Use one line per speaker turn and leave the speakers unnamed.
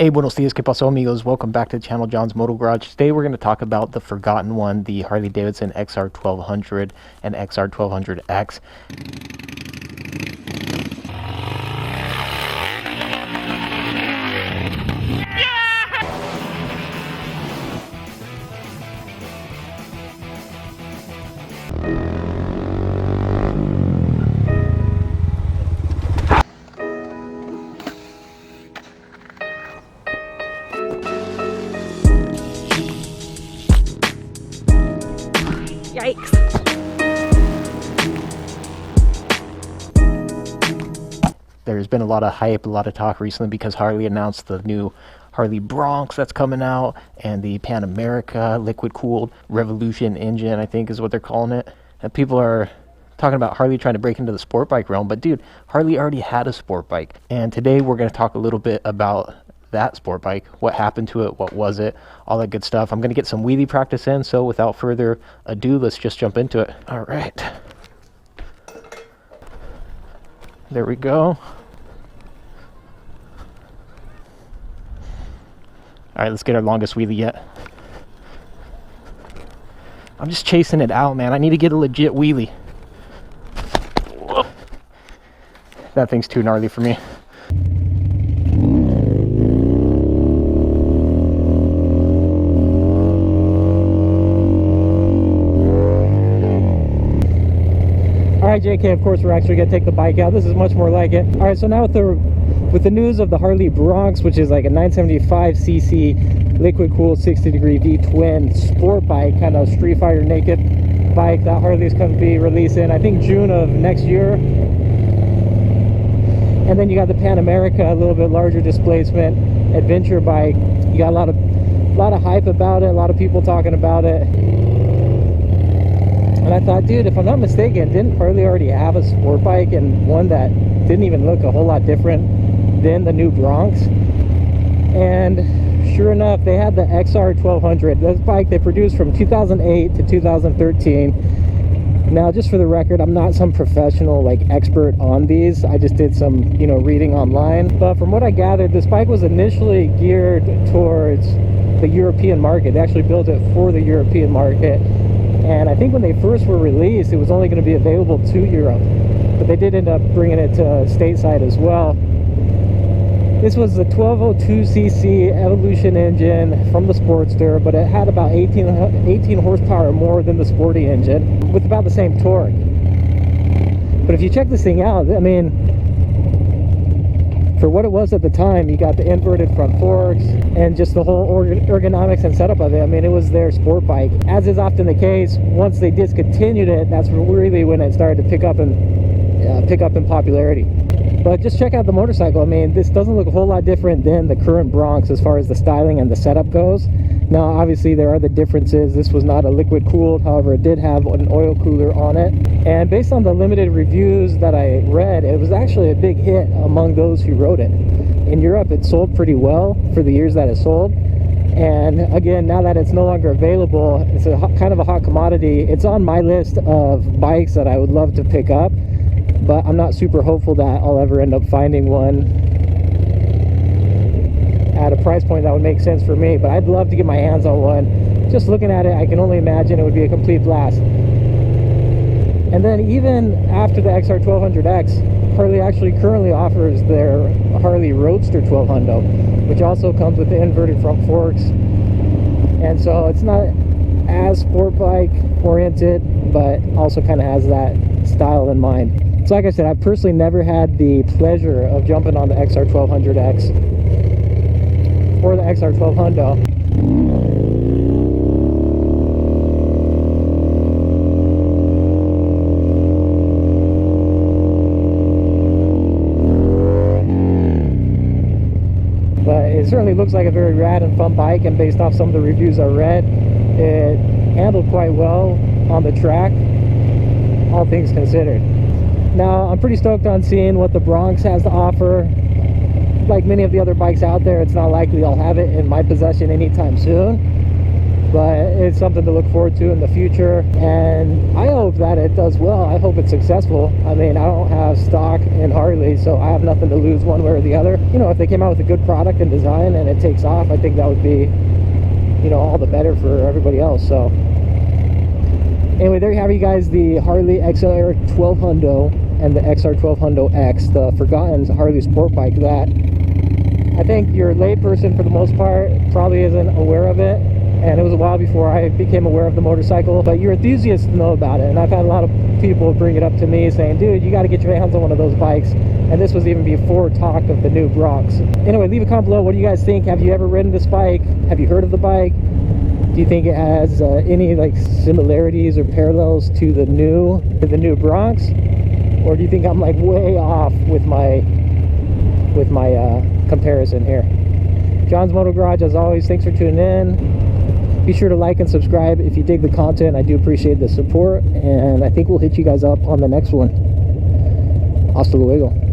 Hey, buenos dias, ¿qué pasó, amigos? Welcome back to the channel, John's Moto Garage. Today we're going to talk about the forgotten one, the Harley Davidson XR1200 and XR1200X.
Yikes.
There's been a lot of hype, a lot of talk recently because Harley announced the new Harley Bronx that's coming out and the Pan America liquid-cooled Revolution engine, I think is what they're calling it. And people are talking about Harley trying to break into the sport bike realm, but dude, Harley already had a sport bike. And today we're going to talk a little bit about that sport bike, what happened to it, what was it, all that good stuff. I'm going to get some wheelie practice in, so without further ado, let's just jump into it. All right. There we go. All right, let's get our longest wheelie yet. I'm just chasing it out, man. I need to get a legit wheelie. That thing's too gnarly for me. Alright, JK, of course we're actually going to take the bike out. This is much more like it. Alright, so now with the news of the Harley Bronx, which is like a 975cc liquid-cooled 60-degree V-twin sport bike, kind of Street Fighter naked bike that Harley's going to be releasing, I think, June of next year. And then you got the Pan America, a little bit larger displacement adventure bike. You got a lot of hype about it, a lot of people talking about it. And I thought, dude, if I'm not mistaken, didn't Harley already have a sport bike, and one that didn't even look a whole lot different than the new Bronx? And sure enough, they had the XR1200. This bike they produced from 2008 to 2013. Now, just for the record, I'm not some professional like expert on these. I just did some, reading online. But from what I gathered, this bike was initially geared towards the European market. They actually built it for the European market. And I think when they first were released, it was only going to be available to Europe. But they did end up bringing it to stateside as well. This was the 1202cc Evolution engine from the Sportster, but it had about 18 horsepower more than the Sporty engine, with about the same torque. But if you check this thing out, I mean, for what it was at the time, you got the inverted front forks and just the whole ergonomics and setup of it. I mean, it was their sport bike. As is often the case, once they discontinued it, that's really when it started to pick up in popularity. But just check out the motorcycle. I mean, this doesn't look a whole lot different than the current Bronx as far as the styling and the setup goes. Now, obviously, there are the differences. This was not a liquid cooled, however, it did have an oil cooler on it. And based on the limited reviews that I read, it was actually a big hit among those who rode it. In Europe, it sold pretty well for the years that it sold. And again, now that it's no longer available, it's kind of a hot commodity. It's on my list of bikes that I would love to pick up, but I'm not super hopeful that I'll ever end up finding one at a price point that would make sense for me. But I'd love to get my hands on one. Just looking at it, I can only imagine it would be a complete blast. And then even after the XR1200X, Harley actually currently offers their Harley Roadster 1200, which also comes with the inverted front forks. And so it's not as sport bike oriented, but also kind of has that style in mind. So like I said, I've personally never had the pleasure of jumping on the XR1200X or the XR1200. But it certainly looks like a very rad and fun bike, and based off some of the reviews I read, it handled quite well on the track, all things considered. Now, I'm pretty stoked on seeing what the Bronx has to offer. Like many of the other bikes out there, it's not likely I'll have it in my possession anytime soon. but it's something to look forward to in the future, and I hope that it does well. I hope it's successful. I mean, I don't have stock in Harley, so I have nothing to lose one way or the other. You know, if they came out with a good product and design and it takes off, I think that would be, you know, all the better for everybody else. So anyway, there you have you guys, the Harley XR1200 and the XR1200X, the forgotten Harley sport bike that I think your layperson for the most part probably isn't aware of it. And it was a while before I became aware of the motorcycle, but your enthusiasts know about it. And I've had a lot of people bring it up to me saying, dude, you got to get your hands on one of those bikes. And this was even before talk of the new Bronx. Anyway, leave a comment below. What do you guys think? Have you ever ridden this bike? Have you heard of the bike? Do you think it has any like similarities or parallels to the new Bronx? Or do you think I'm like way off with my comparison here? John's Moto Garage, as always, thanks for tuning in. Be sure to like and subscribe if you dig the content. I do appreciate the support, and I think we'll hit you guys up on the next one. Hasta luego.